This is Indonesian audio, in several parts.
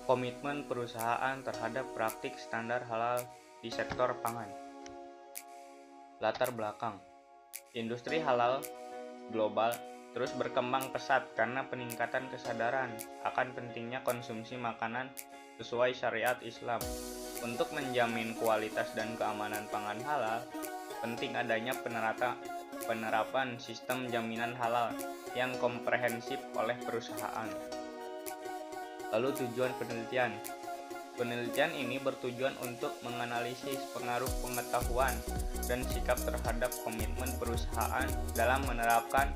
Komitmen perusahaan terhadap praktik standar halal di sektor pangan. Latar belakang: industri halal global terus berkembang pesat karena peningkatan kesadaran akan pentingnya konsumsi makanan sesuai syariat Islam. Untuk menjamin kualitas dan keamanan pangan halal, penting adanya penerapan sistem jaminan halal yang komprehensif oleh perusahaan. Lalu tujuan penelitian. Penelitian ini bertujuan untuk menganalisis pengaruh pengetahuan dan sikap terhadap komitmen perusahaan dalam menerapkan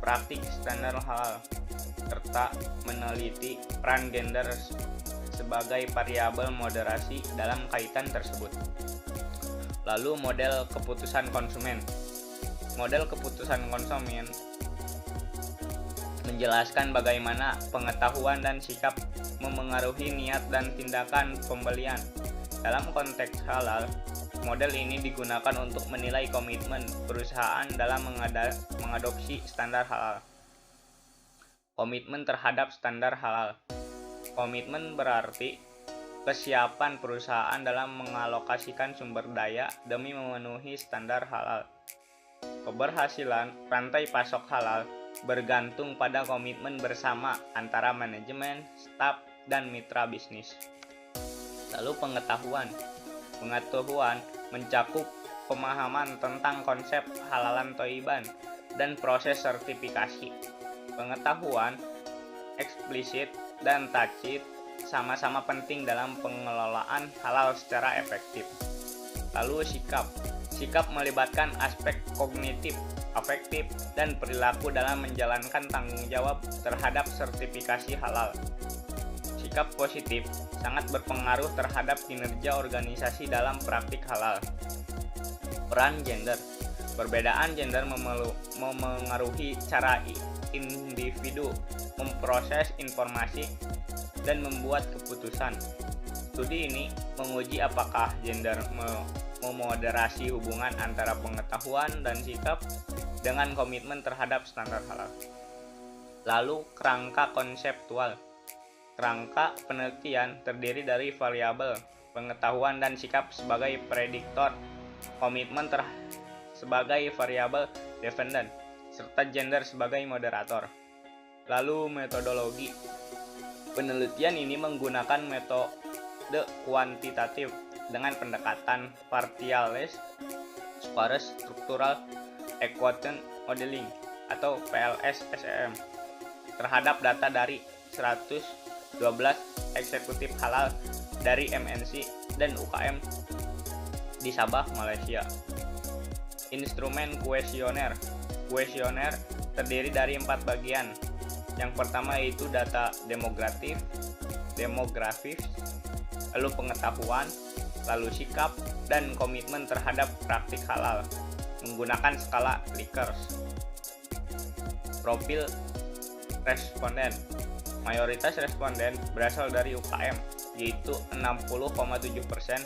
praktik standar halal, serta meneliti peran gender sebagai variabel moderasi dalam kaitan tersebut. Lalu model keputusan konsumen. Model keputusan konsumen menjelaskan bagaimana pengetahuan dan sikap memengaruhi niat dan tindakan pembelian. Dalam konteks halal, model ini digunakan untuk menilai komitmen perusahaan dalam mengadopsi standar halal. Komitmen terhadap standar halal. Komitmen berarti kesiapan perusahaan dalam mengalokasikan sumber daya demi memenuhi standar halal. Keberhasilan rantai pasok halal bergantung pada komitmen bersama antara manajemen, staf, dan mitra bisnis. Lalu pengetahuan. Pengetahuan mencakup pemahaman tentang konsep halalan thayyiban dan proses sertifikasi. Pengetahuan eksplisit dan tacit sama-sama penting dalam pengelolaan halal secara efektif. Lalu sikap. Sikap melibatkan aspek kognitif, afektif, dan perilaku dalam menjalankan tanggung jawab terhadap sertifikasi halal. Sikap positif sangat berpengaruh terhadap kinerja organisasi dalam praktik halal. Peran gender. Perbedaan gender memengaruhi cara individu memproses informasi dan membuat keputusan. Studi ini menguji apakah gender memoderasi hubungan antara pengetahuan dan sikap dengan komitmen terhadap standar halal. Lalu kerangka konseptual. Kerangka penelitian terdiri dari variabel pengetahuan dan sikap sebagai prediktor, komitmen sebagai variabel dependen, serta gender sebagai moderator. Lalu metodologi. Penelitian ini menggunakan metode kuantitatif dengan pendekatan partialis sparse structural equation modeling atau PLS-SEM terhadap data dari 112 eksekutif halal dari MNC dan UKM di Sabah, Malaysia. Instrumen kuesioner. Kuesioner terdiri dari 4 bagian. Yang pertama yaitu data demografis, lalu pengetahuan, lalu sikap, dan komitmen terhadap praktik halal menggunakan skala Likert. Profil responden. Mayoritas responden berasal dari UKM, yaitu 60,7%,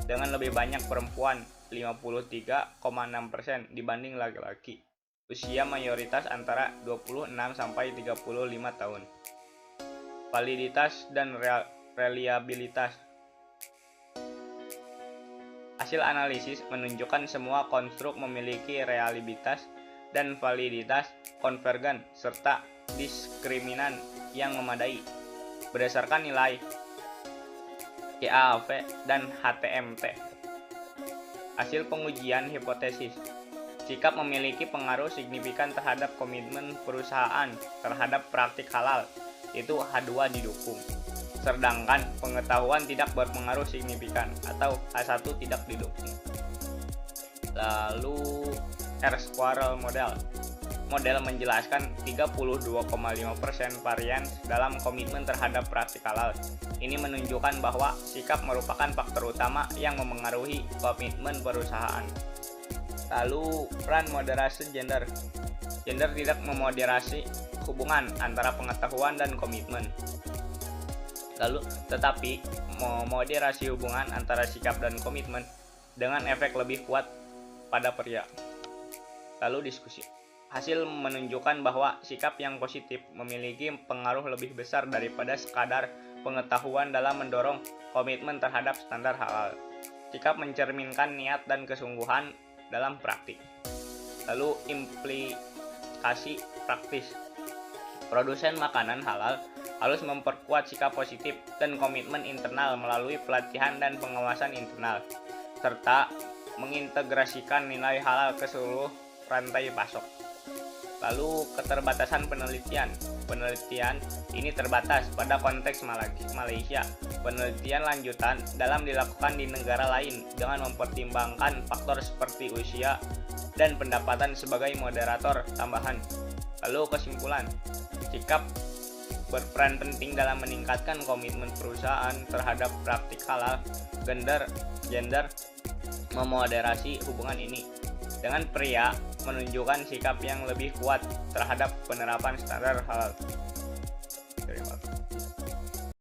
dengan lebih banyak perempuan 53,6% dibanding laki-laki. Usia mayoritas antara 26 sampai 35 tahun. Validitas dan reliabilitas. Hasil analisis menunjukkan semua konstruk memiliki reliabilitas dan validitas konvergen serta diskriminan yang memadai berdasarkan nilai KAV dan HTMT. Hasil pengujian hipotesis. Sikap memiliki pengaruh signifikan terhadap komitmen perusahaan terhadap praktik halal, yaitu H2 didukung. Sedangkan pengetahuan tidak berpengaruh signifikan atau H1 tidak didukung. Lalu R-Squirrel Model. Model menjelaskan 32,5% varians dalam komitmen terhadap praktik halal. Ini menunjukkan bahwa sikap merupakan faktor utama yang memengaruhi komitmen perusahaan. Lalu peran moderasi gender. Gender tidak memoderasi hubungan antara pengetahuan dan komitmen. Tetapi memoderasi hubungan antara sikap dan komitmen dengan efek lebih kuat pada pria. Lalu diskusi. Hasil menunjukkan bahwa sikap yang positif memiliki pengaruh lebih besar daripada sekadar pengetahuan dalam mendorong komitmen terhadap standar halal. Sikap mencerminkan niat dan kesungguhan dalam praktik. Lalu implikasi praktis. Produsen makanan halal harus memperkuat sikap positif dan komitmen internal melalui pelatihan dan pengawasan internal, serta mengintegrasikan nilai halal ke seluruh rantai pasok. Lalu keterbatasan penelitian. Penelitian ini terbatas pada konteks Malaysia. Penelitian lanjutan dalam dilakukan di negara lain dengan mempertimbangkan faktor seperti usia dan pendapatan sebagai moderator tambahan. Lalu kesimpulan, sikap berperan penting dalam meningkatkan komitmen perusahaan terhadap praktik halal. Gender memoderasi hubungan ini. Dengan pria menunjukkan sikap yang lebih kuat terhadap penerapan standar halal.